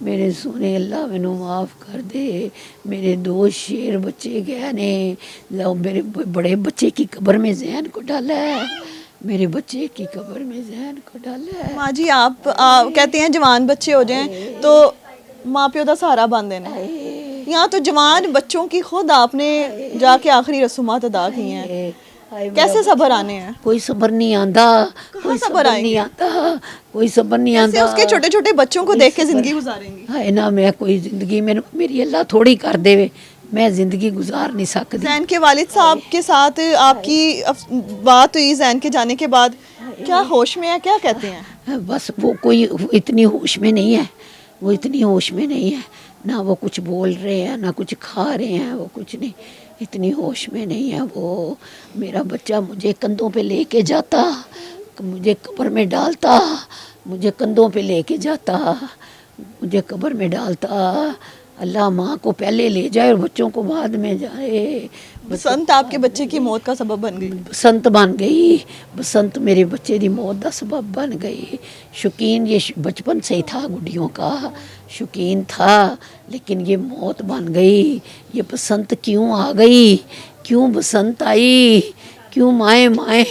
میرے سونے اللہ مینو معاف کر دے. میرے 2 شیر بچے گئے نے. میرے بڑے بچے کی قبر میں زین کو ڈالا ہے. میرے بچے کی قبر میں زین کو ڈالا ہے. ماں جی آپ کہتے ہیں جوان بچے ہو جائیں تو ماں پیو دا سہارا بن دینا. یہاں تو جوان بچوں کی خود آپ نے جا کے آخری رسومات ادا کی ہیں. کیسے صبر آنے ہیں؟ کوئی صبر نہیں آندا. کوئی صبر نہیں آتا. کوئی صبر نہیں کیسے آندا. اس کے چھوٹے چھوٹے بچوں کو دیکھ کے زندگی گزاریں گی؟ ہائے نا میں کوئی زندگی میری اللہ تھوڑی کر دے میں زندگی گزار نہیں سکتی. زین کے والد صاحب کے ساتھ آپ کی بات ہوئی زین کے جانے کے بعد، کیا ہوش میں ہے؟ کیا کہتے ہیں؟ بس وہ کوئی اتنی ہوش میں نہیں ہے. وہ اتنی ہوش میں نہیں ہے. نہ وہ کچھ بول رہے ہیں نہ کچھ کھا رہے ہیں. وہ کچھ نہیں، اتنی ہوش میں نہیں ہے وہ. میرا بچہ مجھے کندھوں پہ لے کے جاتا، مجھے قبر میں ڈالتا، مجھے کندھوں پہ لے کے جاتا، مجھے قبر میں ڈالتا. اللہ ماں کو پہلے لے جائے اور بچوں کو بعد میں جائے. بسنت آپ کے بچے کی موت کا سبب بن گئی. بسنت بن گئی. بسنت میرے بچے دی موت دا سبب بن گئی. شوقین یہ بچپن سے ہی تھا گڈیوں کا، شوقین تھا، لیکن یہ موت بن گئی. یہ بسنت کیوں آ گئی؟ کیوں بسنت آئی؟ کیوں مائیں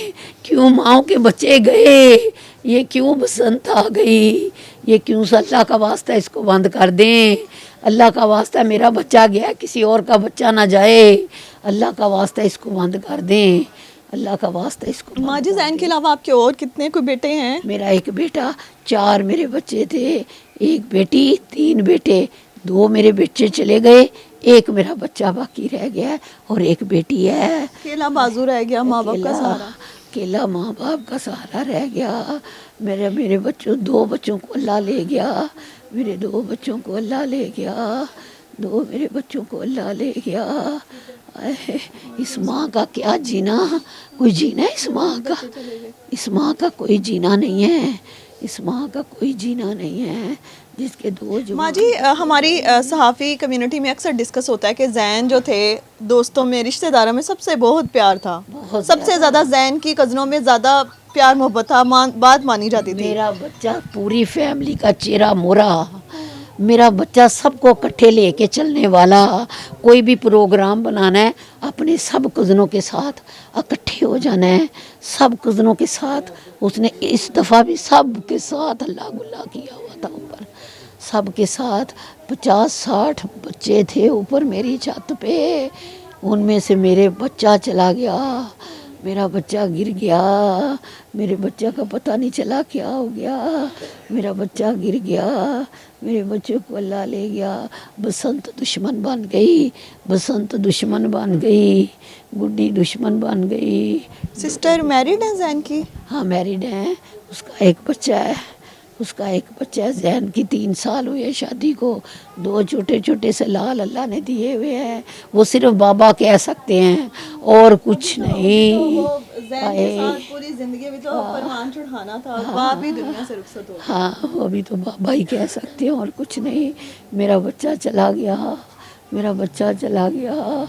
کیوں ماؤں کے بچے گئے؟ یہ کیوں بسنت آ گئی؟ یہ کیوں؟ اللہ کا واسطہ اس کو بند کر دیں. اللہ کا واسطہ میرا بچہ گیا کسی اور کا بچہ نہ جائے. اللہ کا واسطہ اس کو بند کر دیں. اللہ کا واسطہ اس کو. ماں جی زین کے علاوہ آپ کے اور کتنے کوئی بیٹے ہیں؟ میرا ایک بیٹا، 4 میرے بچے تھے. ایک بیٹی، 3 بیٹے. 2 میرے بچے چلے گئے، ایک میرا بچہ باقی رہ گیا اور ایک بیٹی ہے. اکیلا بازو رہ گیا ماں باپ کا سہارا. اکیلا ماں باپ کا سہارا رہ گیا. میرے بچوں 2 بچوں کو اللہ لے گیا. میرے 2 بچوں کو اللہ لے گیا. 2 میرے بچوں کو اللہ لے گیا. اس ماں کا کیا جینا؟ کوئی جینا ہے اس ماں کا؟ اس ماں کا کوئی جینا نہیں ہے. اس ماں کا کوئی جینا نہیں ہے جس کے 2 ماں جی ہماری صحافی کمیونٹی میں اکثر ڈسکس ہوتا ہے کہ زین جو تھے دوستوں میں، رشتہ داروں میں سب سے بہت پیار تھا. سب سے زیادہ زین کی کزنوں میں زیادہ پیار محبت تھا، بات مانی جاتی تھی. میرا بچہ پوری فیملی کا چہرہ مورا. میرا بچہ سب کو اکٹھے لے کے چلنے والا. کوئی بھی پروگرام بنانا ہے اپنے سب کزنوں کے ساتھ اکٹھے ہو جانا ہے. سب کزنوں کے ساتھ. اس نے اس دفعہ بھی سب کے ساتھ اللہ گلا کیا ہوا تھا. اوپر سب کے ساتھ 50-60 بچے تھے اوپر میری چھت پہ. ان میں سے میرے بچہ چلا گیا. میرا بچہ گر گیا. میرے بچہ کا پتہ نہیں چلا کیا ہو گیا. میرا بچہ گر گیا. میرے بچے کو اللہ لے گیا. بسنت دشمن بن گئی. بسنت دشمن بن گئی. گڈی دشمن بن گئی. سسٹر میریڈ ہیں زین کی؟ ہاں میریڈ ہیں. اس کا ایک بچہ ہے. اس کا ایک بچہ ہے. زین کی 3 سال ہوئے شادی کو. 2 چھوٹے چھوٹے سے لال اللہ نے دیے ہوئے ہیں. وہ صرف بابا کہہ سکتے ہیں اور کچھ نہیں. پوری زندگی بھی تو فرمان چڑھانا تھا، باپ ہی دنیا سے رخصت ہو. ہاں ابھی تو بابا ہی کہہ سکتے ہیں اور کچھ نہیں. میرا بچہ چلا گیا. میرا بچہ چلا گیا.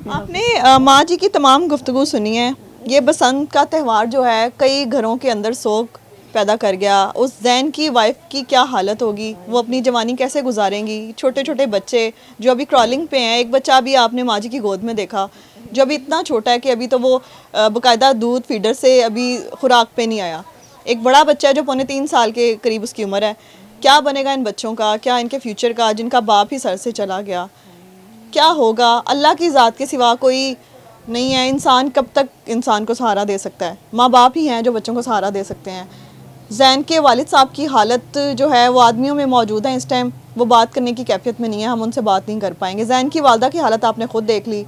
آپ نے ماں جی کی تمام گفتگو سنی ہے. یہ بسنت کا تہوار جو ہے کئی گھروں کے اندر سوگ پیدا کر گیا. اس زین کی وائف کی کیا حالت ہوگی؟ وہ اپنی جوانی کیسے گزاریں گی؟ چھوٹے چھوٹے بچے جو ابھی کرالنگ پہ ہیں. ایک بچہ ابھی آپ نے ماں جی کی گود میں دیکھا جو ابھی اتنا چھوٹا ہے کہ ابھی تو وہ باقاعدہ دودھ فیڈر سے ابھی خوراک پہ نہیں آیا. ایک بڑا بچہ ہے جو 3.25 سال کے قریب اس کی عمر ہے. کیا بنے گا ان بچوں کا؟ کیا ان کے فیوچر کا، جن کا باپ ہی سر سے چلا گیا؟ کیا ہوگا؟ اللہ کی ذات کے سوا کوئی نہیں ہے. انسان کب تک انسان کو سہارا دے سکتا ہے؟ ماں باپ ہی ہیں جو بچوں کو سہارا دے سکتے ہیں. زین کے والد صاحب کی حالت جو ہے وہ آدمیوں میں موجود ہے اس ٹائم. وہ بات کرنے کی کیفیت میں نہیں ہے، ہم ان سے بات نہیں کر پائیں گے. زین کی والدہ کی حالت آپ نے خود دیکھ لی.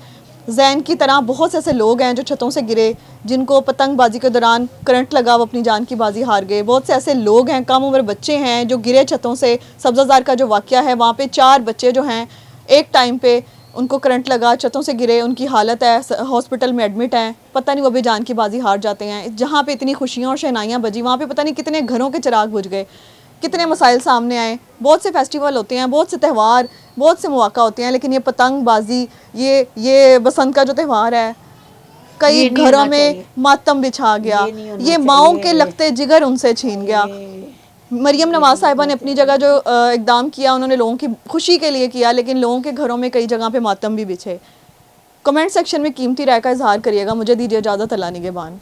زین کی طرح بہت سے ایسے لوگ ہیں جو چھتوں سے گرے، جن کو پتنگ بازی کے دوران کرنٹ لگا، وہ اپنی جان کی بازی ہار گئے. بہت سے ایسے لوگ ہیں، کم عمر بچے ہیں جو گرے چھتوں سے. سبزہ زار کا جو واقعہ ہے وہاں پہ 4 بچے جو ہیں ایک ٹائم پہ ان کو کرنٹ لگا، چھتوں سے گرے، ان کی حالت ہے ہاسپٹل میں ایڈمٹ ہیں. پتہ نہیں وہ بھی جان کی بازی ہار جاتے ہیں. جہاں پہ اتنی خوشیاں اور شہنائیاں بجی وہاں پہ پتہ نہیں کتنے گھروں کے چراغ بجھ گئے، کتنے مسائل سامنے آئے. بہت سے فیسٹیول ہوتے ہیں، بہت سے تہوار، بہت سے مواقع ہوتے ہیں، لیکن یہ پتنگ بازی، یہ بسنت کا جو تہوار ہے کئی گھروں میں ماتم بچھا گیا. یہ ماؤں کے لگتے جگر ان سے چھین گیا. مریم نواز صاحبہ نے اپنی جگہ جو اقدام کیا انہوں نے لوگوں کی خوشی کے لیے کیا, لیکن لوگوں کے گھروں میں کئی جگہ پہ ماتم بھی بچھے. کمنٹ سیکشن میں قیمتی رائے کا اظہار کریے گا. مجھے دیجیے اجازت. اللہ نگہبان.